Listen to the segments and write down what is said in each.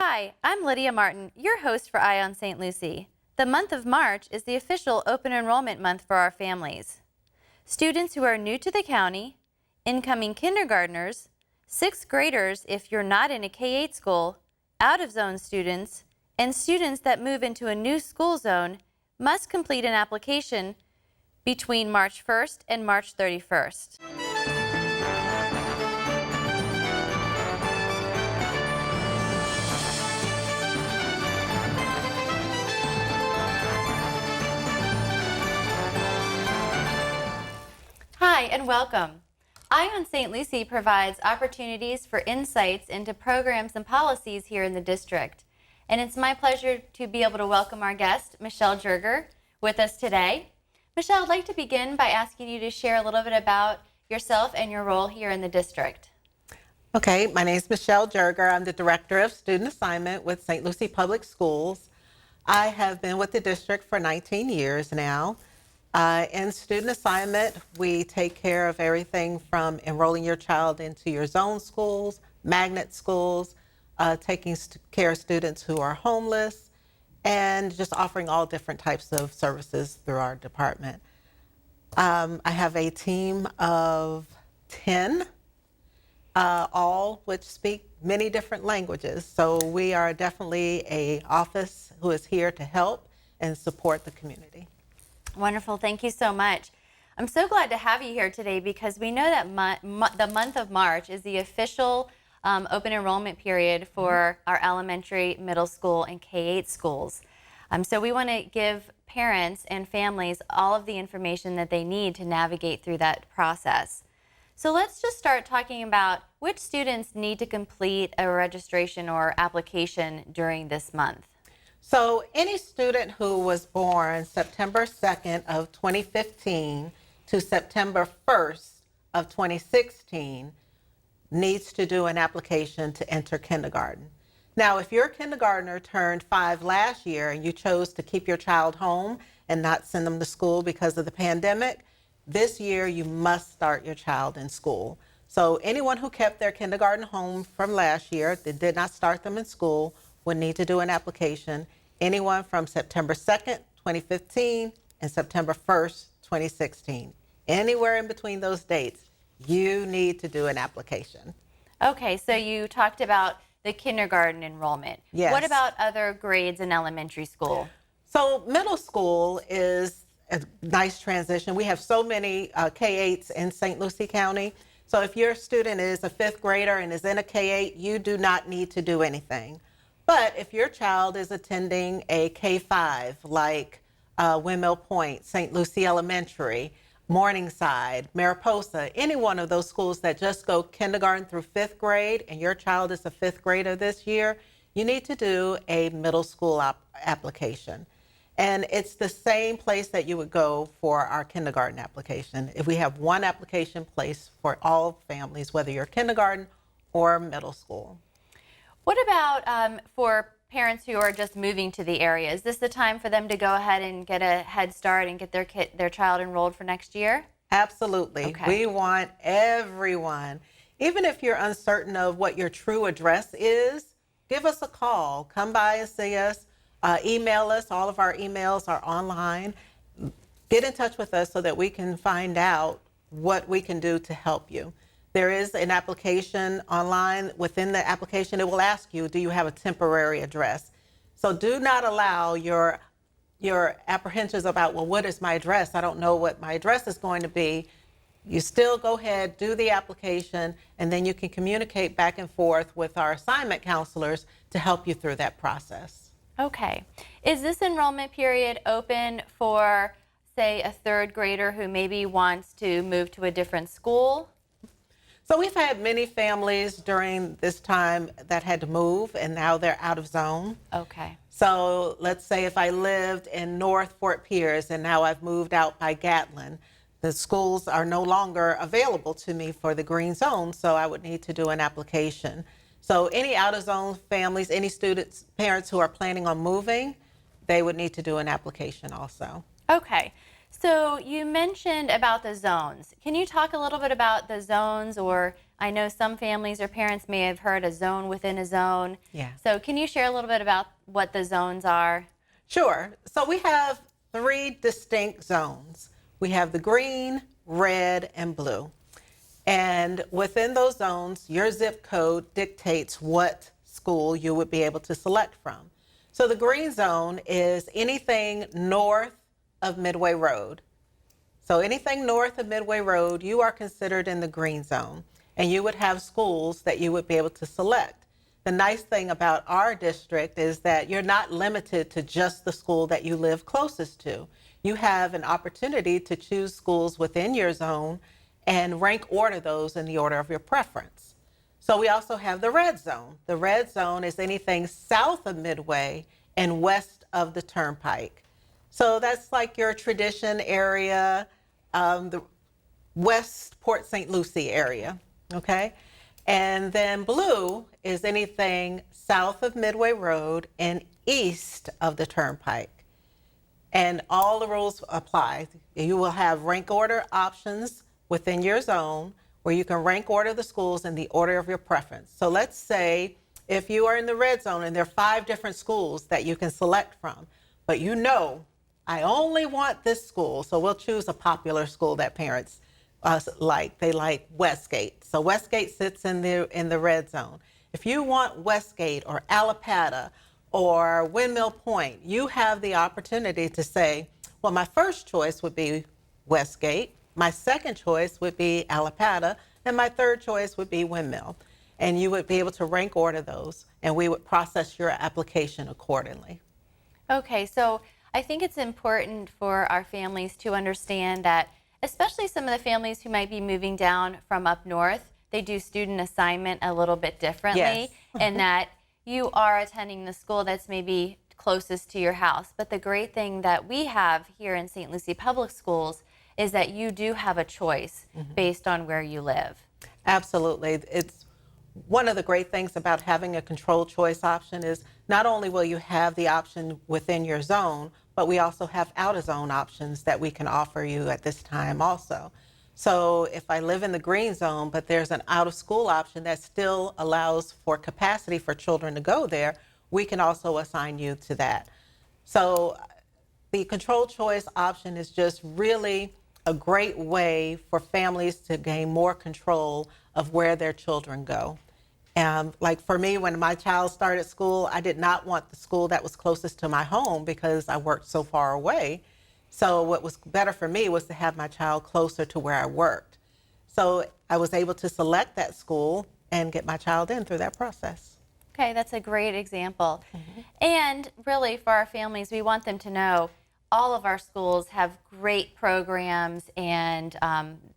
Hi, I'm Lydia Martin, your host for Eye on St. Lucie. The month of March is the official open enrollment month for our families. Students who are new to the county, incoming kindergartners, 6th graders if you're not in a K-8 school, out-of-zone students, and students that move into a new school zone must complete an application between March 1st and March 31st. Hi, and welcome. Eye on St. Lucie provides opportunities for insights into programs and policies here in the district. And it's my pleasure to be able to welcome our guest, Michelle Jerger, with us today. Michelle, I'd like to begin by asking you to share a little bit about yourself and your role here in the district. Okay, my name is Michelle Jerger. I'm the Director of Student Assignment with St. Lucie Public Schools. I have been with the district for 19 years now. In student assignment, we take care of everything from enrolling your child into your zone schools, magnet schools, taking care of students who are homeless, and just offering all different types of services through our department. I have a team of 10, all which speak many different languages. So we are definitely an office who is here to help and support the community. Wonderful. Thank you so much. I'm so glad to have you here today because we know that the month of March is the official open enrollment period for our elementary, middle school, and K-8 schools. So we want to give parents and families all of the information that they need to navigate through that process. So let's just start talking about which students need to complete a registration or application during this month. So any student who was born September 2nd of 2015 to September 1st of 2016 needs to do an application to enter kindergarten. Now, if your kindergartner turned 5 last year and you chose to keep your child home and not send them to school because of the pandemic, this year you must start your child in school. So anyone who kept their kindergarten home from last year that did not start them in school would need to do an application. Anyone from September 2nd, 2015 and September 1st, 2016. Anywhere in between those dates, you need to do an application. Okay, so you talked about the kindergarten enrollment. Yes. What about other grades in elementary school? So middle school is a nice transition. We have so many K-8s in St. Lucie County. So if your student is a 5th grader and is in a K-8, you do not need to do anything. But if your child is attending a K-5, like Windmill Point, St. Lucie Elementary, Morningside, Mariposa, any one of those schools that just go kindergarten through 5th grade, and your child is a 5th grader this year, you need to do a middle school application. And it's the same place that you would go for our kindergarten application. If we have one application place for all families, whether you're kindergarten or middle school. What about for parents who are just moving to the area? Is this the time for them to go ahead and get a head start and get their child enrolled for next year? Absolutely. Okay. We want everyone, even if you're uncertain of what your true address is, give us a call. Come by and see us. Email us. All of our emails are online. Get in touch with us so that we can find out what we can do to help you. There is an application online. Within the application, it will ask you, do you have a temporary address? So do not allow your apprehensions about, well, what is my address? I don't know what my address is going to be. You still go ahead, do the application, and then you can communicate back and forth with our assignment counselors to help you through that process. Okay. Is this enrollment period open for, say, a 3rd grader who maybe wants to move to a different school? So we've had many families during this time that had to move, and now they're out of zone. Okay. So let's say if I lived in North Fort Pierce and now I've moved out by Gatlin, the schools are no longer available to me for the green zone, so I would need to do an application. So any out of zone families, any students, parents who are planning on moving, they would need to do an application also. Okay. So you mentioned about the zones. Can you talk a little bit about the zones? Or I know some families or parents may have heard a zone within a zone. Yeah. So can you share a little bit about what the zones are? Sure. So we have 3 distinct zones. We have the green, red, and blue. And within those zones, your zip code dictates what school you would be able to select from. So the green zone is anything north of Midway Road. So anything north of Midway Road, you are considered in the green zone, and you would have schools that you would be able to select. The nice thing about our district is that you're not limited to just the school that you live closest to. You have an opportunity to choose schools within your zone and rank order those in the order of your preference. So we also have the red zone. The red zone is anything south of Midway and west of the Turnpike. So that's like your Tradition area, the West Port St. Lucie area, okay? And then blue is anything south of Midway Road and east of the Turnpike. And all the rules apply. You will have rank order options within your zone where you can rank order the schools in the order of your preference. So let's say if you are in the red zone and there are 5 different schools that you can select from, but you know, I only want this school. So we'll choose a popular school that parents like. They like Westgate. So Westgate sits in the red zone. If you want Westgate or Allapattah or Windmill Point, you have the opportunity to say, well, my first choice would be Westgate, my second choice would be Allapattah, and my third choice would be Windmill. And you would be able to rank order those, and we would process your application accordingly. Okay, so I think it's important for our families to understand that, especially some of the families who might be moving down from up north, they do student assignment a little bit differently, Yes. and that you are attending the school that's maybe closest to your house. But the great thing that we have here in St. Lucie Public Schools is that you do have a choice based on where you live. Absolutely. It's one of the great things about having a controlled choice option is not only will you have the option within your zone, but we also have out of zone options that we can offer you at this time also. So if I live in the green zone, but there's an out of school option that still allows for capacity for children to go there, we can also assign you to that. So the controlled choice option is just really a great way for families to gain more control of where their children go. Like for me, when my child started school, I did not want the school that was closest to my home because I worked so far away. So what was better for me was to have my child closer to where I worked. So I was able to select that school and get my child in through that process. Okay, that's a great example. And really, for our families, we want them to know all of our schools have great programs, and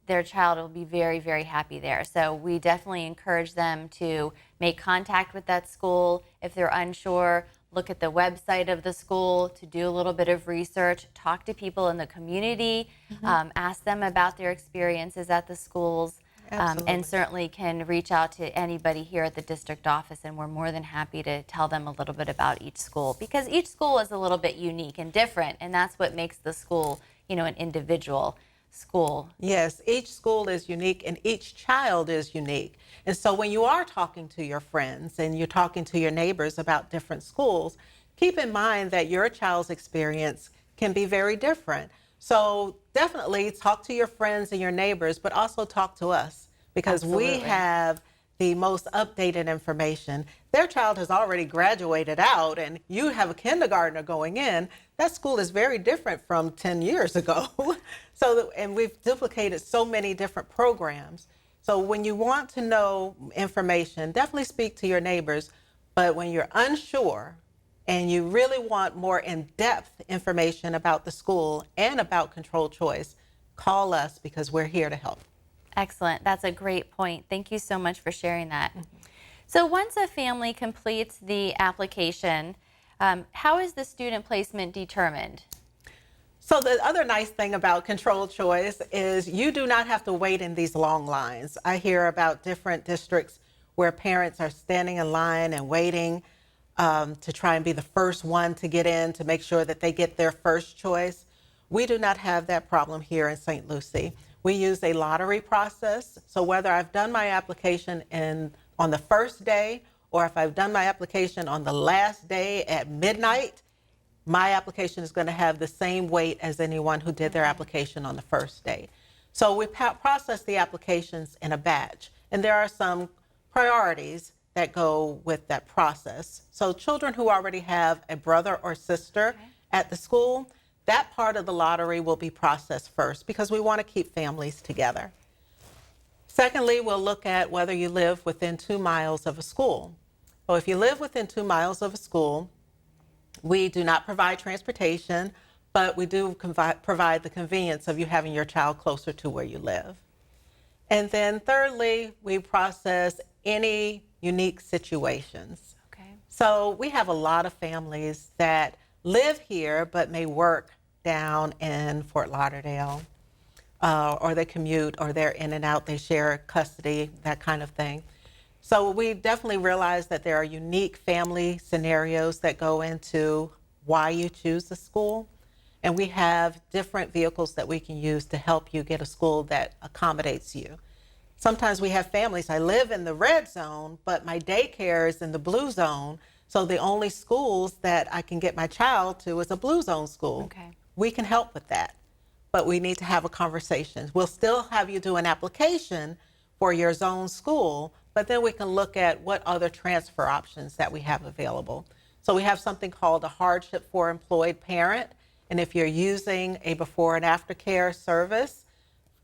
their child will be very, very happy there. So we definitely encourage them to make contact with that school. If they're unsure, look at the website of the school to do a little bit of research, talk to people in the community, ask them about their experiences at the schools. And certainly can reach out to anybody here at the district office, and we're more than happy to tell them a little bit about each school, because each school is a little bit unique and different, and that's what makes the school, you know, an individual school. Yes, each school is unique and each child is unique. And so when you are talking to your friends and you're talking to your neighbors about different schools, keep in mind that your child's experience can be very different. So definitely talk to your friends and your neighbors, but also talk to us, because we have the most updated information. Their child has already graduated out and you have a kindergartner going in. That school is very different from 10 years ago. And we've duplicated so many different programs. So when you want to know information, definitely speak to your neighbors. But when you're unsure, and you really want more in-depth information about the school and about controlled choice, call us, because we're here to help. Excellent. That's a great point. Thank you so much for sharing that. So once a family completes the application, how is the student placement determined? So the other nice thing about controlled choice is you do not have to wait in these long lines. I hear about different districts where parents are standing in line and waiting to try and be the first one to get in to make sure that they get their first choice. We do not have that problem here in St. Lucie. We use a lottery process. So whether I've done my application on the first day, or if I've done my application on the last day at midnight, my application is going to have the same weight as anyone who did their application on the first day. So we process the applications in a batch, and there are some priorities that go with that process. So children who already have a brother or sister at the school, that part of the lottery will be processed first because we want to keep families together. Secondly, we'll look at whether you live within 2 miles of a school. So if you live within 2 miles of a school, we do not provide transportation, but we do provide the convenience of you having your child closer to where you live. And then thirdly, we process any unique situations. Okay. So we have a lot of families that live here but may work down in Fort Lauderdale, or they commute, or they're in and out, they share custody, that kind of thing. So we definitely realize that there are unique family scenarios that go into why you choose a school. And we have different vehicles that we can use to help you get a school that accommodates you. Sometimes we have families, I live in the red zone, but my daycare is in the blue zone. So the only schools that I can get my child to is a blue zone school. Okay. We can help with that, but we need to have a conversation. We'll still have you do an application for your zone school, but then we can look at what other transfer options that we have available. So we have something called a hardship for employed parent. And if you're using a before and after care service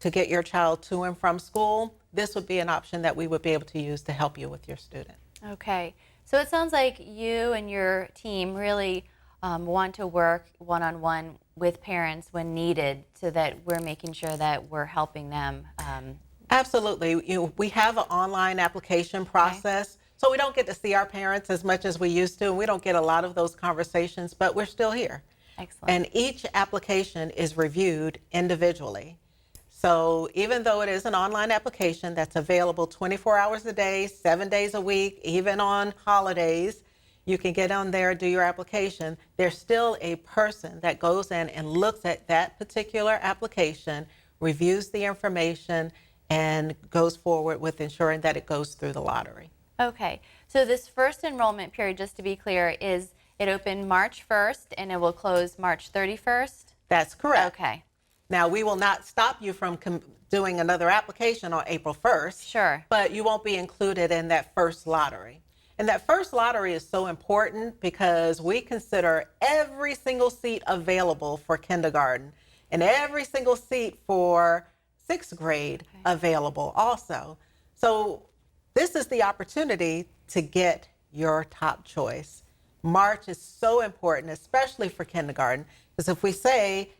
to get your child to and from school, this would be an option that we would be able to use to help you with your student. Okay. So it sounds like you and your team really want to work one-on-one with parents when needed, so that we're making sure that we're helping them. Absolutely. We have an online application process, so we don't get to see our parents as much as we used to, and we don't get a lot of those conversations, but we're still here. Excellent. And each application is reviewed individually. So even though it is an online application that's available 24 hours a day, 7 days a week, even on holidays, you can get on there, do your application. There's still a person that goes in and looks at that particular application, reviews the information, and goes forward with ensuring that it goes through the lottery. Okay. So this first enrollment period, just to be clear, is it opened March 1st and it will close March 31st? That's correct. Okay. Now, we will not stop you from doing another application on April 1st. Sure. But you won't be included in that first lottery. And that first lottery is so important because we consider every single seat available for kindergarten and every single seat for 6th grade available also. So this is the opportunity to get your top choice. March is so important, especially for kindergarten, because if we say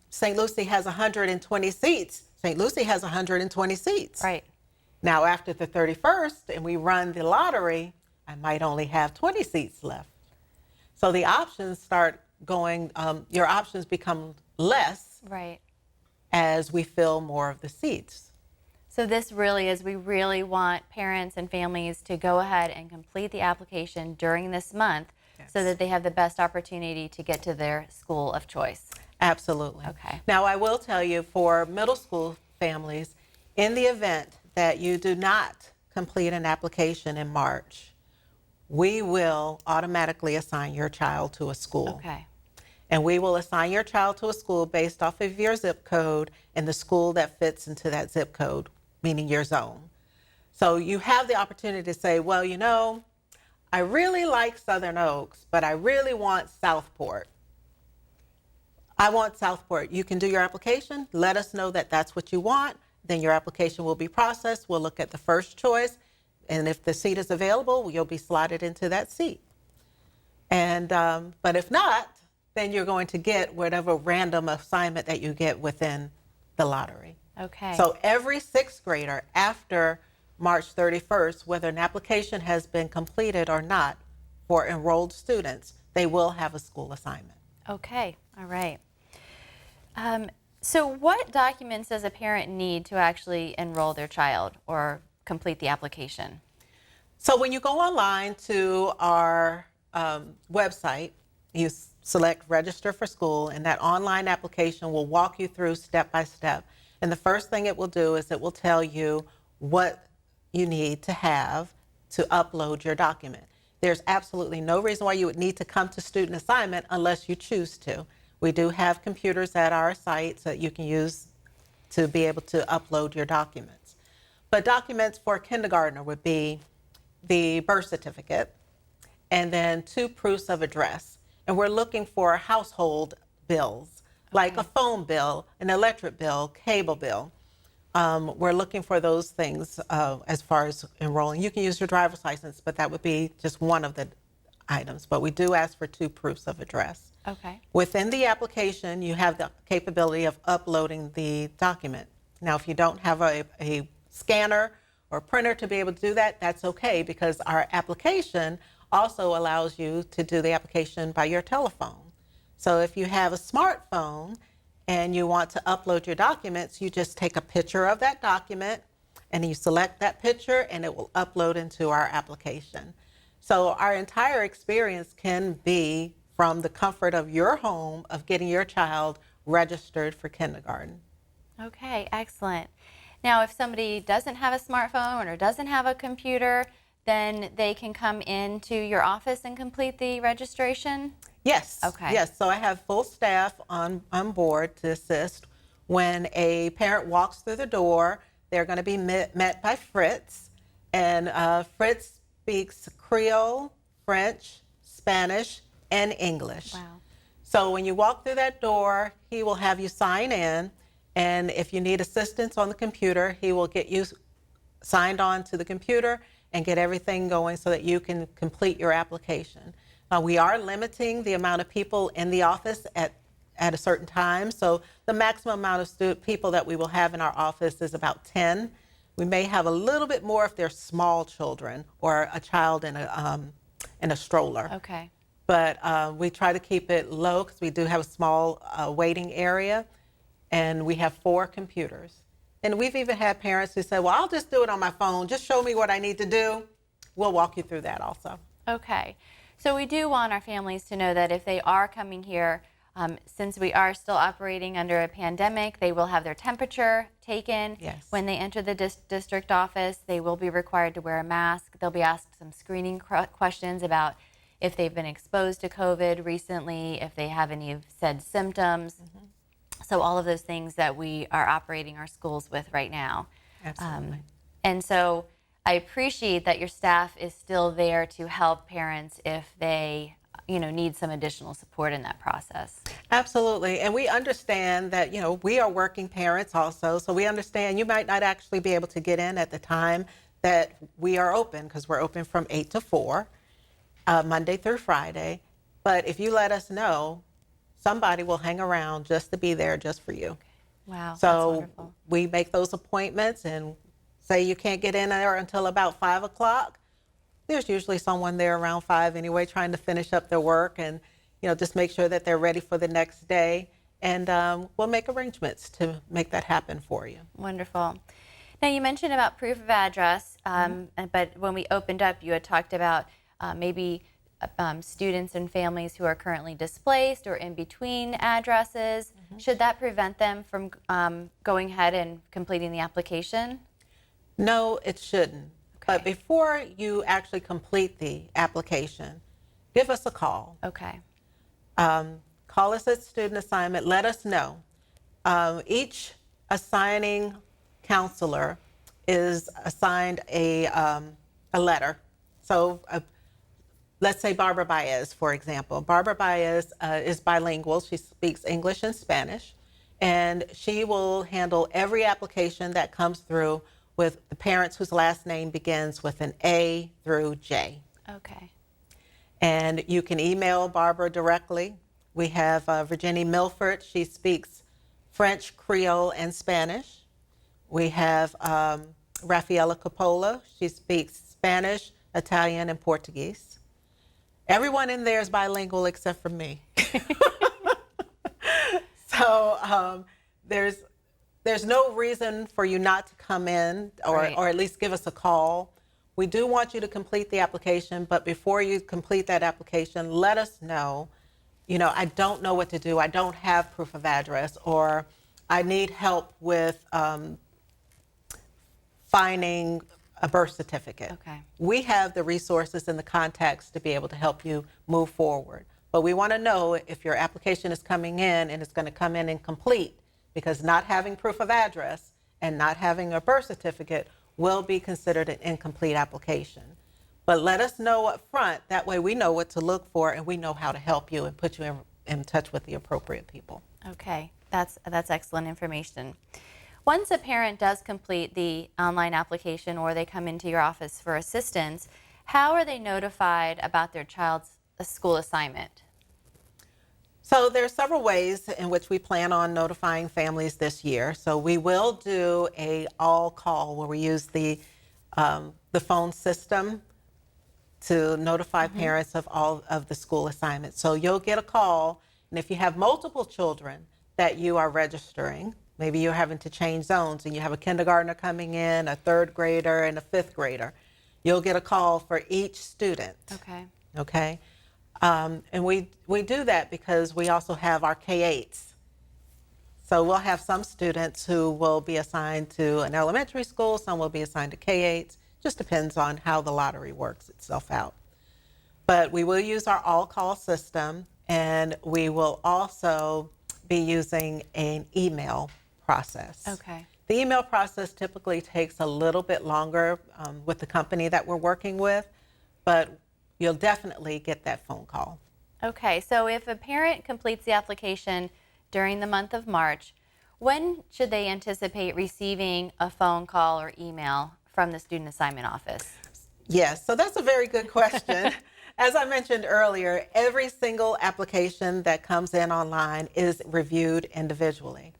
St. Lucie has 120 seats, St. Lucie has 120 seats. Right. Now, after the 31st and we run the lottery, I might only have 20 seats left. So the options start going, your options become less. Right. As we fill more of the seats. So this really is, we really want parents and families to go ahead and complete the application during this month, so that they have the best opportunity to get to their school of choice. Absolutely. Okay. Now, I will tell you, for middle school families, in the event that you do not complete an application in March, we will automatically assign your child to a school. Okay. And we will assign your child to a school based off of your zip code and the school that fits into that zip code, meaning your zone. So you have the opportunity to say, well, you know, I really like Southern Oaks, but I really want Southport. I want Southport. You can do your application. Let us know that that's what you want. Then your application will be processed. We'll look at the first choice. And if the seat is available, you'll be slotted into that seat. And but if not, then you're going to get whatever random assignment that you get within the lottery. Okay. So every 6th grader after March 31st, whether an application has been completed or not for enrolled students, they will have a school assignment. Okay. All right. So what documents does a parent need to actually enroll their child or complete the application? So when you go online to our website, you select register for school, and that online application will walk you through step by step. And the first thing it will do is it will tell you what you need to have to upload your document. There's absolutely no reason why you would need to come to student assignment unless you choose to. We do have computers at our site that you can use to be able to upload your documents. But documents for a kindergartner would be the birth certificate and then 2 proofs of address. And we're looking for household bills, like a phone bill, an electric bill, cable bill. We're looking for those things as far as enrolling. You can use your driver's license, but that would be just one of the items. But we do ask for 2 proofs of address. Okay. Within the application, you have the capability of uploading the document. Now, if you don't have a scanner or printer to be able to do that, that's okay, because our application also allows you to do the application by your telephone. So if you have a smartphone and you want to upload your documents, you just take a picture of that document and you select that picture and it will upload into our application. So our entire experience can be from the comfort of your home of getting your child registered for kindergarten. Okay, excellent. Now, if somebody doesn't have a smartphone or doesn't have a computer, then they can come into your office and complete the registration? Yes. Okay. Yes. So I have full staff on board to assist. When a parent walks through the door, they're going to be met by Fritz. And Fritz speaks Creole, French, Spanish, and English. Wow. So when you walk through that door, he will have you sign in. And if you need assistance on the computer, he will get you signed on to the computer and get everything going so that you can complete your application. We are limiting the amount of people in the office at a certain time. So the maximum amount of people that we will have in our office is about 10. We may have a little bit more if they're small children or a child in a stroller. Okay. But we try to keep it low because we do have a small waiting area, and we have 4 computers. And we've even had parents who say, well, I'll just do it on my phone. Just show me what I need to do. We'll walk you through that also. Okay. So we do want our families to know that if they are coming here, since we are still operating under a pandemic, they will have their temperature taken. Yes. When they enter the district office, they will be required to wear a mask. They'll be asked some screening questions about if they've been exposed to COVID recently, if they have any said symptoms. Mm-hmm. So all of those things that we are operating our schools with right now. Absolutely. And so I appreciate that your staff is still there to help parents if they, need some additional support in that process. Absolutely. And we understand that, we are working parents also. So we understand you might not actually be able to get in at the time that we are open, because we're open from 8 to 4, Monday through Friday. But if you let us know, somebody will hang around just to be there just for you. Okay. Wow. So that's wonderful. We make those appointments, and say you can't get in there until about 5 o'clock. There's usually someone there around 5 anyway, trying to finish up their work and, just make sure that they're ready for the next day. And we'll make arrangements to make that happen for you. Wonderful. Now, you mentioned about proof of address, but when we opened up, you had talked about maybe students and families who are currently displaced or in between addresses. Mm-hmm. Should that prevent them from going ahead and completing the application? No, it shouldn't. Okay. But before you actually complete the application, give us a call. Okay. Call us at student assignment. Let us know. Each assigning counselor is assigned a letter. So let's say Barbara Baez, for example. Barbara Baez is bilingual. She speaks English and Spanish. And she will handle every application that comes through with the parents whose last name begins with an A through J. Okay. And you can email Barbara directly. We have Virginia Milford. She speaks French, Creole, and Spanish. We have Rafaela Coppola. She speaks Spanish, Italian, and Portuguese. Everyone in there is bilingual except for me. So there's no reason for you not to come in or at least give us a call. We do want you to complete the application, but before you complete that application, let us know I don't know what to do. I don't have proof of address, or I need help with finding a birth certificate. Okay. We have the resources and the contacts to be able to help you move forward. But we want to know if your application is coming in and it's going to come in incomplete, because not having proof of address and not having a birth certificate will be considered an incomplete application. But let us know up front. That way we know what to look for and we know how to help you and put you in touch with the appropriate people. Okay, that's excellent information. Once a parent does complete the online application or they come into your office for assistance, how are they notified about their child's school assignment? So there are several ways in which we plan on notifying families this year. So we will do a all call where we use the phone system to notify parents of all of the school assignments. So you'll get a call, and if you have multiple children that you are registering, maybe you're having to change zones and you have a kindergartner coming in, a third grader, and a fifth grader, you'll get a call for each student. Okay. Okay? And we do that because we also have our K-8s. So we'll have some students who will be assigned to an elementary school, some will be assigned to K-8s. Just depends on how the lottery works itself out. But we will use our all-call system, and we will also be using an email process. Okay. The email process typically takes a little bit longer with the company that we're working with, but you'll definitely get that phone call. Okay, so if a parent completes the application during the month of March, when should they anticipate receiving a phone call or email from the student assignment office? Yes, so that's a very good question. As I mentioned earlier, every single application that comes in online is reviewed individually.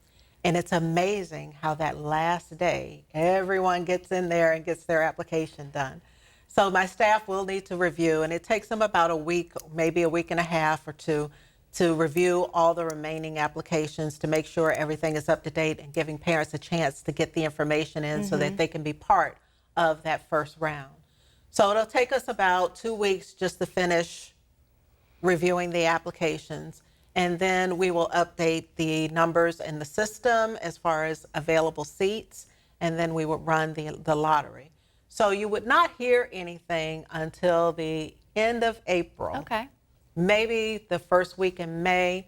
And it's amazing how that last day, everyone gets in there and gets their application done. So my staff will need to review, and it takes them about a week, maybe a week and a half or two, to review all the remaining applications to make sure everything is up to date and giving parents a chance to get the information in so that they can be part of that first round. So it'll take us about 2 weeks just to finish reviewing the applications, and then we will update the numbers in the system as far as available seats, and then we will run the lottery. So you would not hear anything until the end of April. Okay. Maybe the first week in May,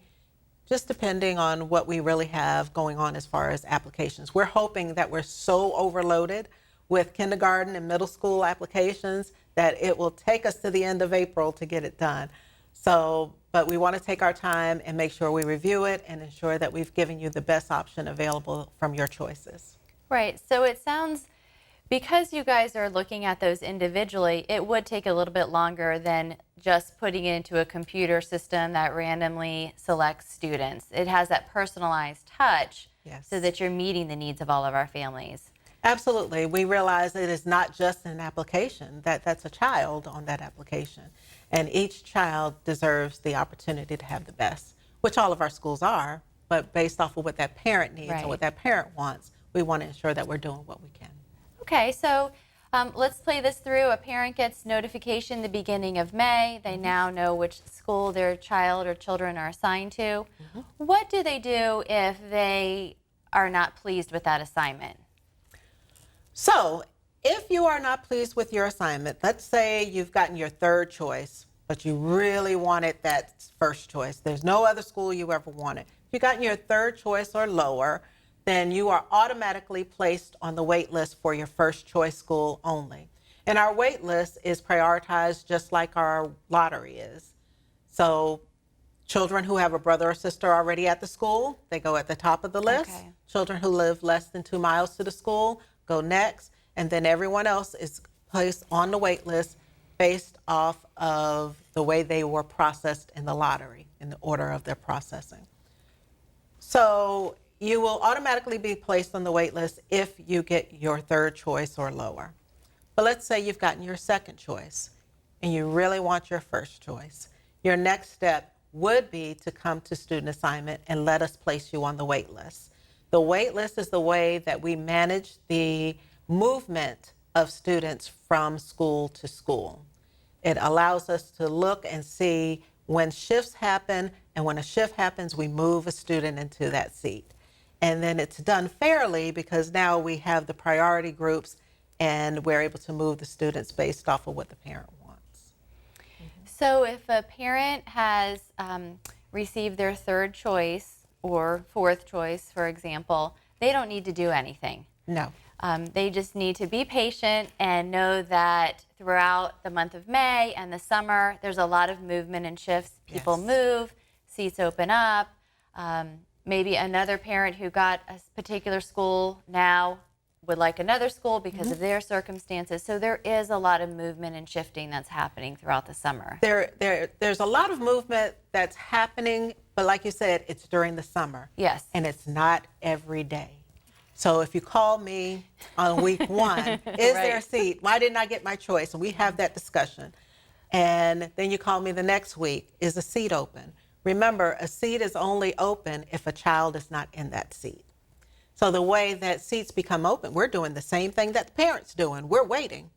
just depending on what we really have going on as far as applications. We're hoping that we're so overloaded with kindergarten and middle school applications that it will take us to the end of April to get it done. So, but we want to take our time and make sure we review it and ensure that we've given you the best option available from your choices. Right, so it sounds, because you guys are looking at those individually, it would take a little bit longer than just putting it into a computer system that randomly selects students. It has that personalized touch. Yes. So that you're meeting the needs of all of our families. Absolutely. We realize it is not just an application, that's a child on that application. And each child deserves the opportunity to have the best, which all of our schools are, but based off of what that parent needs and what that parent wants, we want to ensure that we're doing what we can. Okay, so let's play this through. A parent gets notification the beginning of May. They now know which school their child or children are assigned to. What do they do if they are not pleased with that assignment? So if you are not pleased with your assignment, let's say you've gotten your third choice, but you really wanted that first choice. There's no other school you ever wanted. If you've gotten your third choice or lower, then you are automatically placed on the wait list for your first choice school only. And our wait list is prioritized just like our lottery is. So children who have a brother or sister already at the school, they go at the top of the list. Okay. Children who live less than 2 miles to the school go next. And then everyone else is placed on the wait list based off of the way they were processed in the lottery, in the order of their processing. So you will automatically be placed on the wait list if you get your third choice or lower. But let's say you've gotten your second choice and you really want your first choice. Your next step would be to come to student assignment and let us place you on the wait list. The wait list is the way that we manage the movement of students from school to school. It allows us to look and see when shifts happen, and when a shift happens, we move a student into that seat. And then it's done fairly because now we have the priority groups and we're able to move the students based off of what the parent wants. So if a parent has received their third choice or fourth choice, for example, they don't need to do anything. No. They just need to be patient and know that throughout the month of May and the summer, there's a lot of movement and shifts. People Yes. move, seats open up. Maybe another parent who got a particular school now would like another school because of their circumstances. So there is a lot of movement and shifting that's happening throughout the summer. There's a lot of movement that's happening, but like you said, it's during the summer. Yes. And it's not every day. So if you call me on week 1, is there a seat? Why didn't I get my choice? And we have that discussion. And then you call me the next week, is a seat open? Remember, a seat is only open if a child is not in that seat. So the way that seats become open, we're doing the same thing that the parents doing. We're waiting.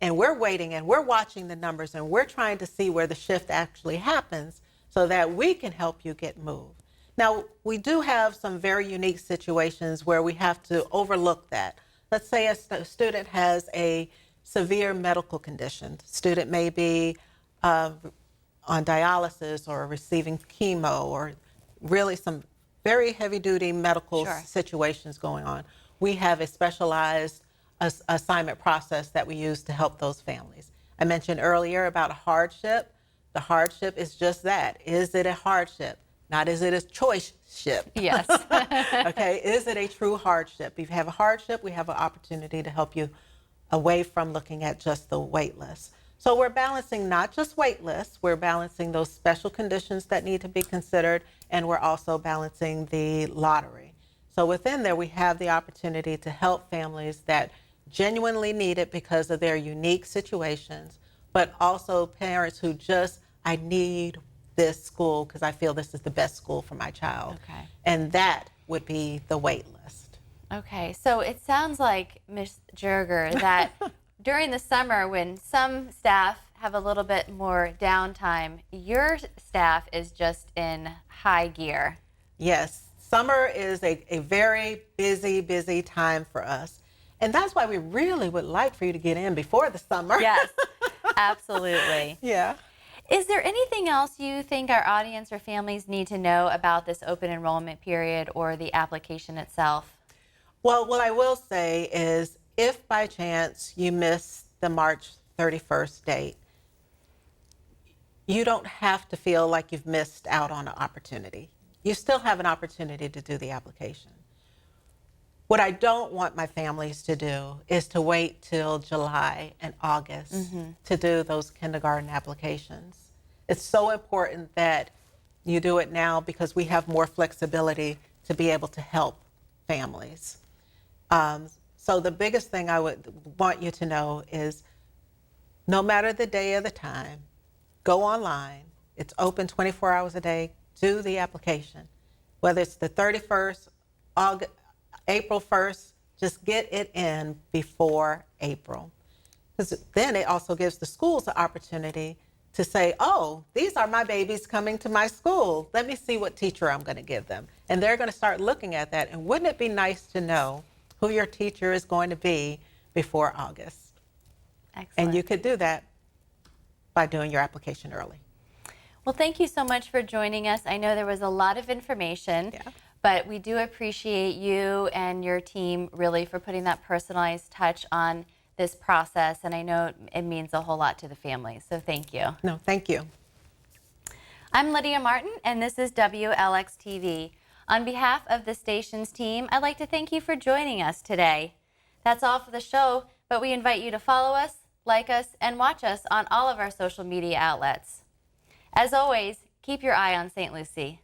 And we're waiting and we're watching the numbers and we're trying to see where the shift actually happens so that we can help you get moved. Now, we do have some very unique situations where we have to overlook that. Let's say a student has a severe medical condition. Student may be on dialysis or receiving chemo or really some very heavy-duty medical situations going on. We have a specialized assignment process that we use to help those families. I mentioned earlier about a hardship. The hardship is just that. Is it a hardship? Not is it a choice ship? Yes. Okay, is it a true hardship? If you have a hardship, we have an opportunity to help you away from looking at just the wait list. So we're balancing not just wait lists, we're balancing those special conditions that need to be considered, and we're also balancing the lottery. So within there, we have the opportunity to help families that genuinely need it because of their unique situations, but also parents who just, I need this school because I feel this is the best school for my child. Okay. And that would be the wait list. Okay, so it sounds like, Ms. Jerger, that during the summer when some staff have a little bit more downtime, your staff is just in high gear. Yes, summer is a very busy time for us. And that's why we really would like for you to get in before the summer. Yes, absolutely. Yeah. Is there anything else you think our audience or families need to know about this open enrollment period or the application itself? Well, what I will say is if by chance you miss the March 31st date, you don't have to feel like you've missed out on an opportunity. You still have an opportunity to do the application. What I don't want my families to do is to wait till July and August to do those kindergarten applications. It's so important that you do it now because we have more flexibility to be able to help families. So the biggest thing I would want you to know is no matter the day or the time, go online. It's open 24 hours a day. Do the application. Whether it's the 31st, April 1st, just get it in before April. Because then it also gives the schools the opportunity to say, oh, these are my babies coming to my school. Let me see what teacher I'm going to give them. And they're going to start looking at that. And wouldn't it be nice to know who your teacher is going to be before August? Excellent. And you could do that by doing your application early. Well, thank you so much for joining us. I know there was a lot of information. Yeah. But we do appreciate you and your team really for putting that personalized touch on this process. And I know it means a whole lot to the families. So thank you. No, thank you. I'm Lydia Martin, and this is WLX TV. On behalf of the station's team, I'd like to thank you for joining us today. That's all for the show, but we invite you to follow us, like us, and watch us on all of our social media outlets. As always, keep your eye on St. Lucie.